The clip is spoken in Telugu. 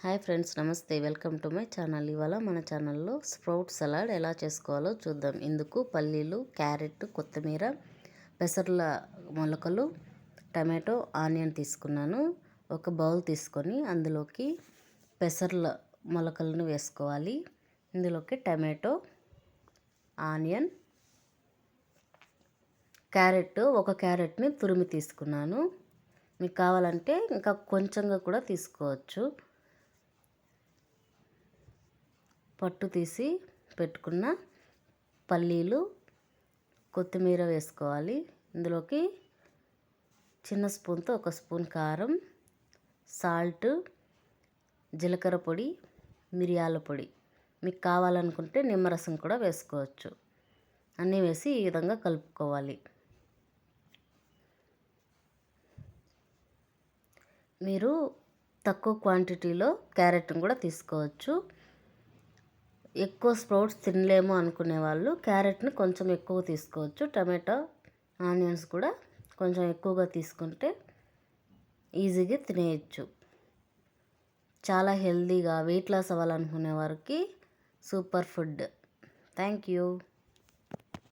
హాయ్ ఫ్రెండ్స్, నమస్తే. Welcome to my channel. ఇవాళ మన ఛానల్లో స్ప్రౌట్ సలాడ్ ఎలా చేసుకోవాలో చూద్దాం. ఇందుకు పల్లీలు, క్యారెట్, కొత్తిమీర, పెసర్ల మొలకలు, టమాటో, ఆనియన్ తీసుకున్నాను. ఒక బౌల్ తీసుకొని అందులోకి పెసర్ల మొలకలను వేసుకోవాలి. ఇందులోకి టమాటో, ఆనియన్, ఒక క్యారెట్ని తురిమి తీసుకున్నాను. మీకు కావాలంటే ఇంకా కొంచెంగా కూడా తీసుకోవచ్చు. పట్టు తీసి పెట్టుకున్న పల్లీలు, కొత్తిమీర వేసుకోవాలి. ఇందులోకి చిన్న స్పూన్తో ఒక స్పూన్ కారం, సాల్ట్, జీలకర్ర పొడి, మిరియాల పొడి, మీకు కావాలనుకుంటే నిమ్మరసం కూడా వేసుకోవచ్చు. అన్నీ వేసి ఈ విధంగా కలుపుకోవాలి. మీరు తక్కువ క్వాంటిటీలో క్యారెట్ని కూడా తీసుకోవచ్చు. ఎక్కువ స్ప్రౌట్స్ తినలేము అనుకునే వాళ్ళు క్యారెట్ని కొంచెం ఎక్కువ తీసుకోవచ్చు. టమాటో, ఆనియన్స్ కూడా కొంచెం ఎక్కువగా తీసుకుంటే ఈజీగా తినేయచ్చు. చాలా హెల్తీగా వెయిట్ లాస్ అవ్వాలనుకునే వారికి సూపర్ ఫుడ్. Thank you.